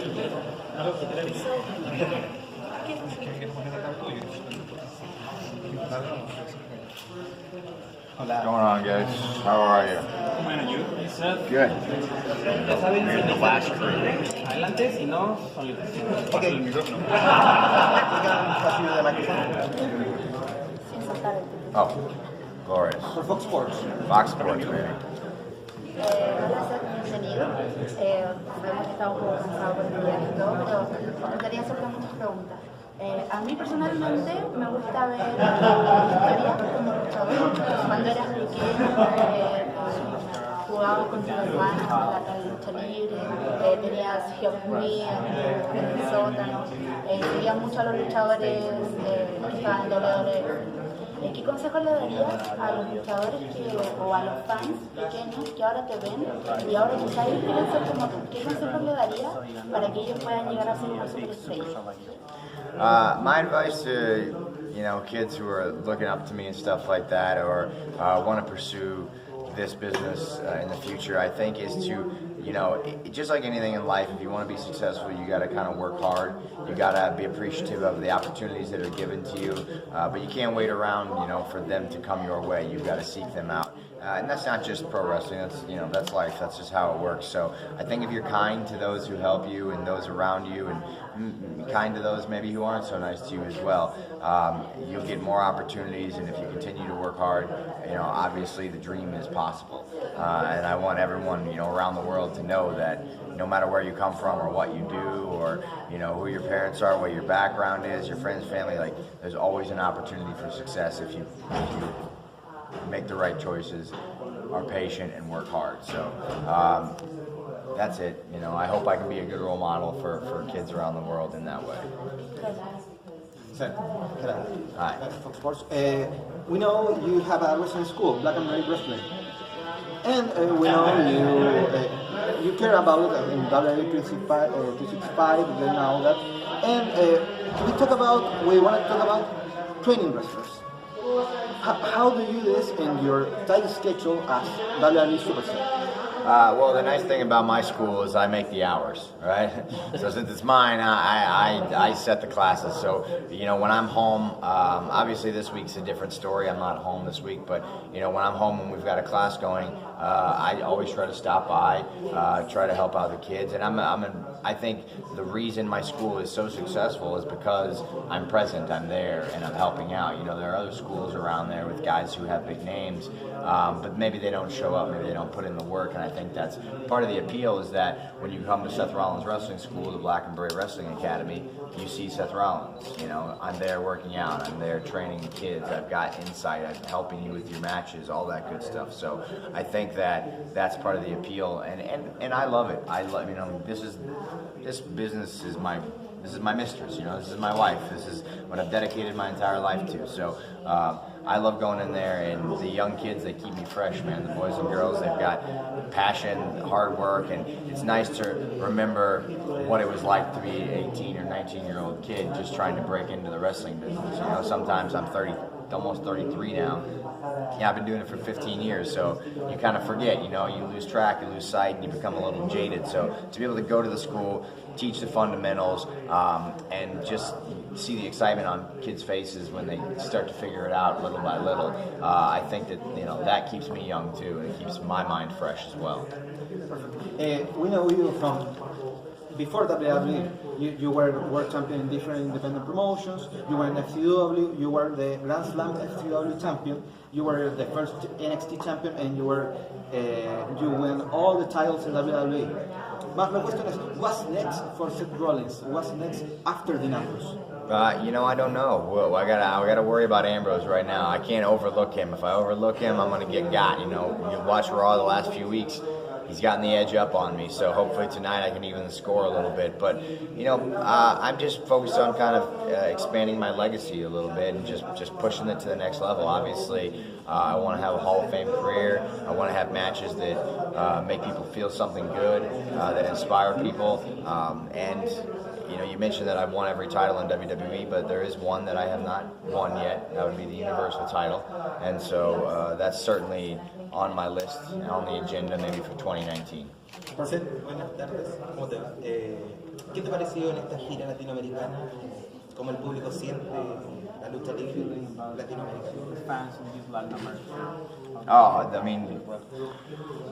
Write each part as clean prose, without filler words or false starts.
What's going on, guys? How are you? Seth. Good. Ya saben, en el flash adelante, si no, solitos. Okay. Oh, glorious. For Fox Sports. Fox Sports, baby. Hola, Seth, bienvenido. Sabemos que estaba un poco cansado por el viaje y todo, pero me gustaría hacerte muchas preguntas. A mí personalmente me gusta ver historias como luchador. Cuando eras pequeño, jugabas con tus hermanos a la lucha libre, tenías geografía en el sótano, seguías mucho a los luchadores que estaban en WWE. ¿Qué consejo le darías a los luchadores o a los fans pequeños que ahora te ven y ahora que sabes que quieren ser como tú? ¿Qué consejo le darías para que ellos puedan llegar a ser una superestrella? My advice to kids who are looking up to me and stuff like that, or want to pursue this business in the future, I think is to, just like anything in life, if you want to be successful, you got to kind of work hard. You got to be appreciative of the opportunities that are given to you, but you can't wait around, for them to come your way. You've got to seek them out. And that's not just pro wrestling, that's life, that's just how it works. So I think if you're kind to those who help you and those around you, and kind to those maybe who aren't so nice to you as well, you'll get more opportunities. And if you continue to work hard, obviously the dream is possible. And I want everyone, around the world to know that no matter where you come from or what you do, or who your parents are, what your background is, your friends, family, like there's always an opportunity for success if you make the right choices, are patient, and work hard. So that's it. I hope I can be a good role model for kids around the world in that way. Seth, hello. Hi. Fox Sports. We know you have a wrestling school, Black and Red Wrestling, and we know you care about it in WWE 365 and all that. And we want to talk about training wrestlers. How do you do this in your tight schedule as WWE Superstar? Well, the nice thing about my school is I make the hours, right? So since it's mine, I set the classes. So, when I'm home, obviously this week's a different story. I'm not home this week, but, when I'm home and we've got a class going, I always try to stop by, try to help out the kids. And I think the reason my school is so successful is because I'm present, I'm there, and I'm helping out. There are other schools around there with guys who have big names, but maybe they don't show up, maybe they don't put in the work, and I think that's part of the appeal is that when you come to Seth Rollins Wrestling School, the Black and Beret Wrestling Academy, you see Seth Rollins. I'm there working out, I'm there training the kids, I've got insight, I'm helping you with your matches, all that good stuff. So I think that's part of the appeal, and I love it. This business is my mistress, this is my life, this is what I've dedicated my entire life to. So I love going in there, and the young kids, they keep me fresh, man. The boys and girls, they've got passion, hard work, and it's nice to remember what it was like to be an 18 or 19-year-old kid just trying to break into the wrestling business. Sometimes I'm almost 33 now. Yeah, I've been doing it for 15 years, so you kind of forget, you lose track, you lose sight, and you become a little jaded. So to be able to go to the school, teach the fundamentals, and just see the excitement on kids' faces when they start to figure it out little by little, I think that keeps me young too, and it keeps my mind fresh as well. We know you from before WWE. You were world champion in different independent promotions. You were in FCW. You were the Grand Slam FCW champion. You were the first NXT champion, and you won all the titles in WWE. But my question is, what's next for Seth Rollins? What's next after the numbers? I don't know. Well, I gotta worry about Ambrose right now. I can't overlook him. If I overlook him, I'm gonna get got. You watch Raw the last few weeks. He's gotten the edge up on me, so hopefully tonight I can even the score a little bit. But I'm just focused on kind of expanding my legacy a little bit and just pushing it to the next level. Obviously, I want to have a Hall of Fame career. I want to have matches that make people feel something good, that inspire people, and. You mentioned that I've won every title in WWE, but there is one that I have not won yet. That would be the Universal title. And so that's certainly on my list, on the agenda maybe for 2019. Seth, buenas tardes. ¿Cómo te va? ¿Qué te ha parecido en esta gira latinoamericana? ¿Cómo el público siente la lucha libre latinoamericana? Fans in this Latin America. Oh, I mean,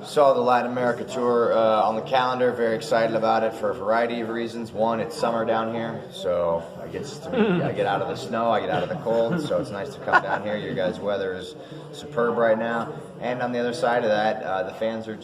saw the Latin America tour on the calendar. Very excited about it for a variety of reasons. One, it's summer down here, so I get out of the snow, I get out of the cold, so it's nice to come down here. Your guys' weather is superb right now. And on the other side of that, the fans are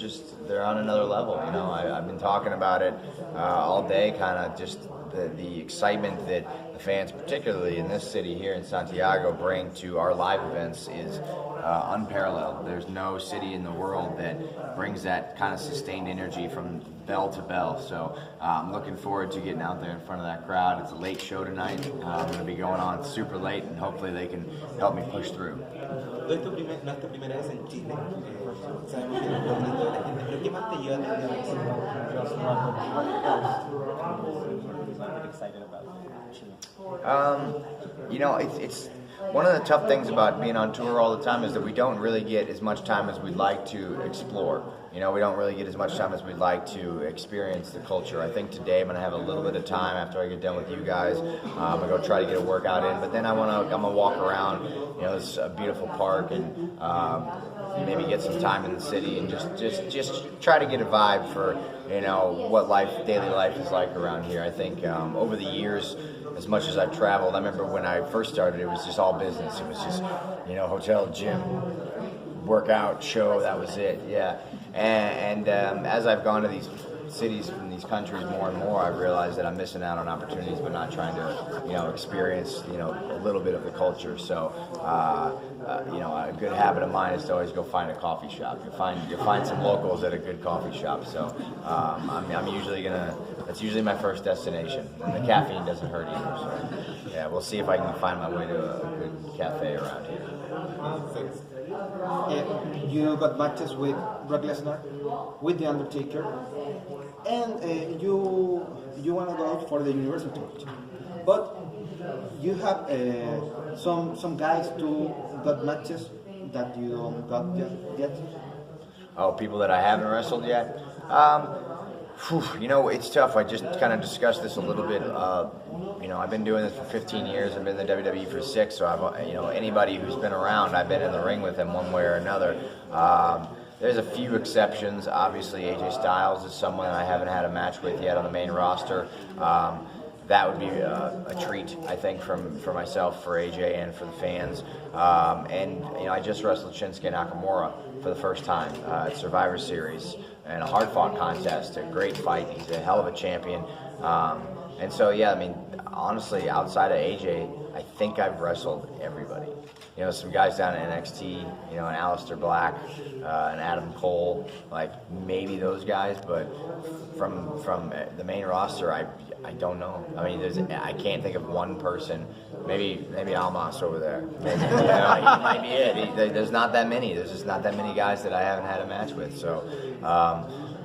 they're on another level. You know, I've been talking about it all day, kind of just the excitement that the fans, particularly in this city here in Santiago, bring to our live events is unparalleled. There's no city in the world that brings that kind of sustained energy from bell to bell. So I'm looking forward to getting out there in front of that crowd. It's a late show tonight. I'm going to be going on super late, and hopefully they can help me push through. No es tu primera vez en Chile, sabemos que es lo bonito de la gente, pero ¿qué más te lleva a tener eso? Excited about Chile. You know, it's one of the tough things about being on tour all the time is that we don't really get as much time as we'd like to explore. You know, we don't really get as much time as we'd like to experience the culture. I think today I'm going to have a little bit of time after I get done with you guys. I'm going to go try to get a workout in, but then I'm going to walk around. You know, it's a beautiful park, and maybe get some time in the city and just try to get a vibe for, you know, what daily life is like around here. I think over the years, as much as I've traveled, I remember when I first started, it was just all business. It was just, you know, hotel, gym, workout, show, that was it, yeah. And as I've gone to these cities from these countries more and more, I've realized that I'm missing out on opportunities but not trying to, you know, experience, you know, a little bit of the culture. So, you know, a good habit of mine is to always go find a coffee shop. You'll find some locals at a good coffee shop. So I'm usually that's usually my first destination. And the caffeine doesn't hurt either. So yeah, we'll see if I can find my way to a good cafe around here. You got matches with Brock Lesnar, with The Undertaker, and you want to go for the Universal Championship. But you have some guys who got matches that you don't got yet. Oh, people that I haven't wrestled yet? You know, it's tough. I just kind of discussed this a little bit. You know, I've been doing this for 15 years. I've been in the WWE for 6, so I've, you know, anybody who's been around, I've been in the ring with them one way or another. There's a few exceptions. Obviously, AJ Styles is someone I haven't had a match with yet on the main roster. That would be a treat, I think, for myself, for AJ, and for the fans. And you know, I just wrestled Shinsuke Nakamura for the first time at Survivor Series in a hard-fought contest. A great fight. He's a hell of a champion. And so, yeah, I mean, honestly, outside of AJ, I think I've wrestled everybody. You know, some guys down at NXT, you know, an Aleister Black, an Adam Cole, like maybe those guys, but from the main roster, I don't know. I mean, I can't think of one person. Maybe Almas over there. Maybe, you know, he might be it. There's not that many. There's just not that many guys that I haven't had a match with. So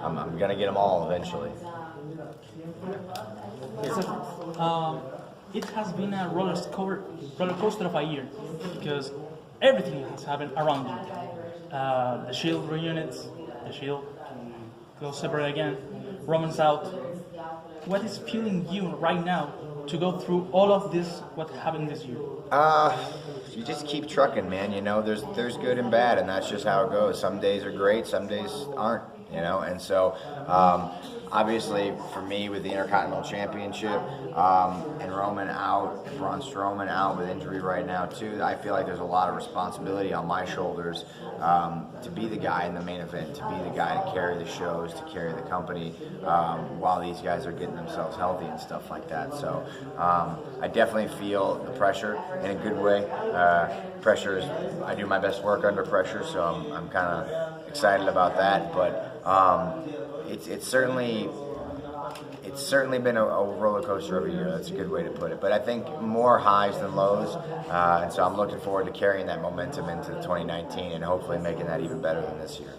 I'm gonna get them all eventually. It has been a roller coaster of a year because everything has happened around you. The Shield reunions, the Shield goes separate again, Roman's out. What is fueling you right now to go through all of this, what happened this year? You just keep trucking, man. You know, there's good and bad, and that's just how it goes. Some days are great, some days aren't, you know, and so obviously for me with the Intercontinental Championship and Roman out, Braun Strowman out with injury right now too, I feel like there's a lot of responsibility on my shoulders to be the guy in the main event, to be the guy to carry the shows, to carry the company while these guys are getting themselves healthy and stuff like that. So I definitely feel the pressure in a good way. Pressure is, I do my best work under pressure, so I'm kind of excited about that. But it's certainly been a roller coaster every year. That's a good way to put it. But I think more highs than lows, and so I'm looking forward to carrying that momentum into 2019 and hopefully making that even better than this year.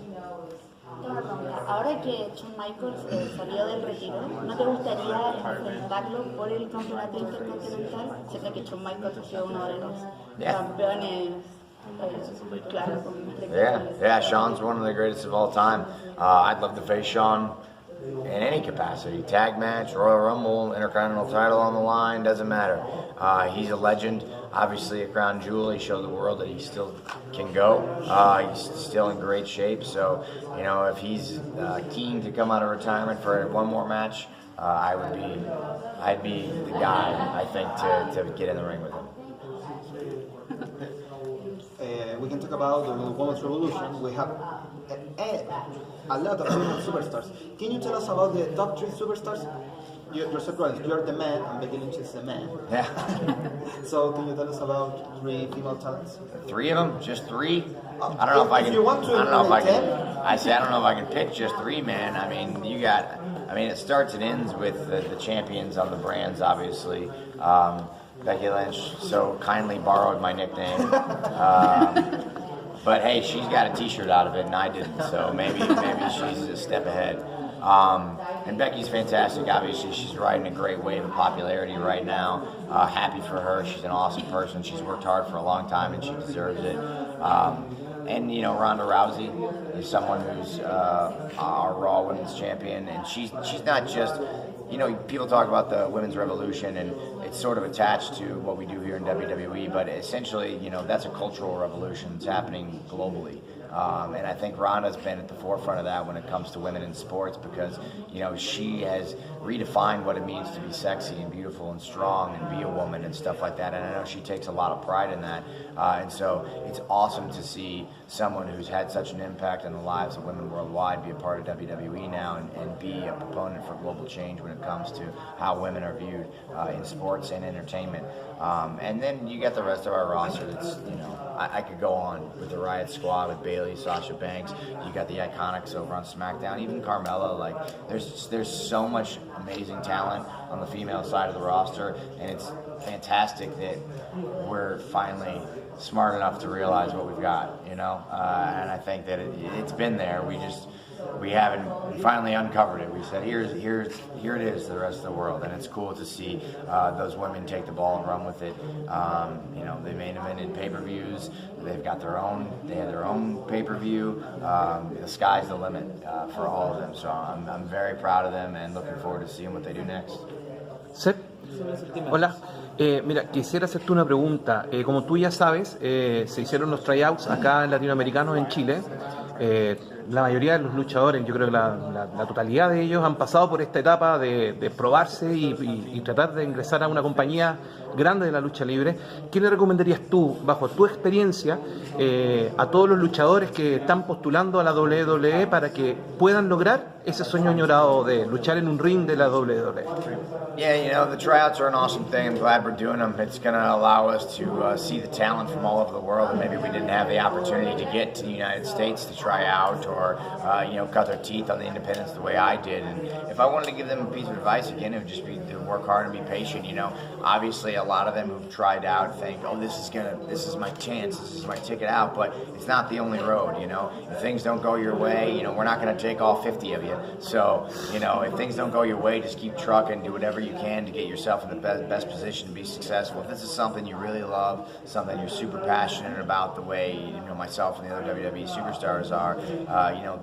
Ahora que Shawn Michaels salió del retiro, ¿no te gustaría enfrentarlo por el campeonato intercontinental? Siendo que Shawn Michaels ha sido uno de los campeones. Yeah, Sean's one of the greatest of all time. I'd love to face Sean in any capacity, tag match, Royal Rumble, Intercontinental title on the line, doesn't matter. He's a legend. Obviously a crown jewel. He showed the world that he still can go. He's still in great shape. So, if he's keen to come out of retirement for one more match, I'd be the guy, I think, to get in the ring with him. We can talk about the Women's Revolution. We have a lot of women superstars. Can you tell us about the top 3 superstars? You're Seth Rollins, you're the man, and Becky Lynch is the man. Yeah. So can you tell us about 3 female talents? 3 of them? Just 3? I don't know if I can. If you want to, I don't know if I can. 10. I don't know if I can pick just 3, man. I mean, it starts and ends with the champions on the brands, obviously. Becky Lynch so kindly borrowed my nickname. But hey, she's got a T-shirt out of it, and I didn't. So maybe she's a step ahead. And Becky's fantastic. Obviously, she's riding a great wave of popularity right now. Happy for her. She's an awesome person. She's worked hard for a long time, and she deserves it. And Ronda Rousey is someone who's our Raw Women's Champion, and she's not just. People talk about the Women's Revolution, and it's sort of attached to what we do here in WWE, but essentially, that's a cultural revolution that's happening globally. And I think Ronda's been at the forefront of that when it comes to women in sports because, she has redefined what it means to be sexy and beautiful and strong and be a woman and stuff like that. And I know she takes a lot of pride in that. And so it's awesome to see someone who's had such an impact on the lives of women worldwide be a part of WWE now and be a proponent for global change when it comes to how women are viewed in sports and entertainment. And then you got the rest of our roster that's, I could go on with the Riot Squad, with Bayley, Sasha Banks. You got the Iconics over on SmackDown, even Carmella. Like, there's so much amazing talent on the female side of the roster, and it's fantastic that we're finally smart enough to realize what we've got, and I think that it's been there. We haven't finally uncovered it. We said, here it is, the rest of the world, and it's cool to see those women take the ball and run with it. They main evented pay-per-views. They have their own pay-per-view. The sky's the limit for all of them. So I'm very proud of them and looking forward to seeing what they do next. Seth, hola. Mira, quisiera hacerte una pregunta. Como tú ya sabes, se hicieron los tryouts acá en latinoamericanos en Chile. La mayoría de los luchadores, yo creo que la totalidad de ellos han pasado por esta etapa de probarse y tratar de ingresar a una compañía grande de la lucha libre. ¿Qué le recomendarías tú, bajo tu experiencia, a todos los luchadores que están postulando a la WWE para que puedan lograr ese sueño añorado de luchar en un ring de la WWE? Yeah, the tryouts are an awesome thing. I'm glad we're doing them. It's going to allow us to see the talent from all over the world that maybe we didn't have the opportunity to get to the United States to try out or, cut their teeth on the independents the way I did. And if I wanted to give them a piece of advice, again, it would just be to work hard and be patient. Obviously a lot of them who've tried out think, oh, this is my chance, this is my ticket out, but it's not the only road. If things don't go your way, we're not going to take all 50 of you. So, if things don't go your way, just keep trucking, do whatever you can to get yourself in the best position to be successful. If this is something you really love, something you're super passionate about, the way myself and the other WWE superstars are,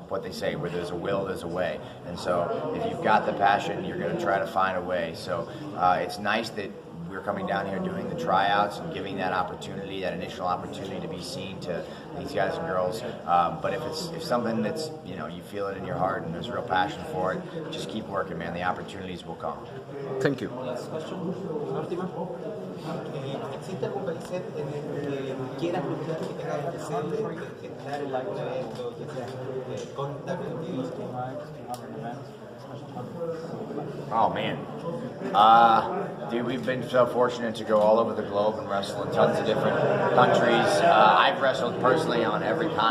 what they say, where there's a will, there's a way. And so if you've got the passion, you're going to try to find a way. So it's nice that we're coming down here doing the tryouts and giving that opportunity, that initial opportunity to be seen to these guys and girls. But if something that's, you feel it in your heart and there's real passion for it, just keep working, man. The opportunities will come. Thank you. ¿Existe algún país en el que quieras luchar, que tengas presente, que estar en algún evento, que sea con WWE? Oh man, dude, we've been so fortunate to go all over the globe and wrestle in tons of different countries. I've wrestled personally on every continent.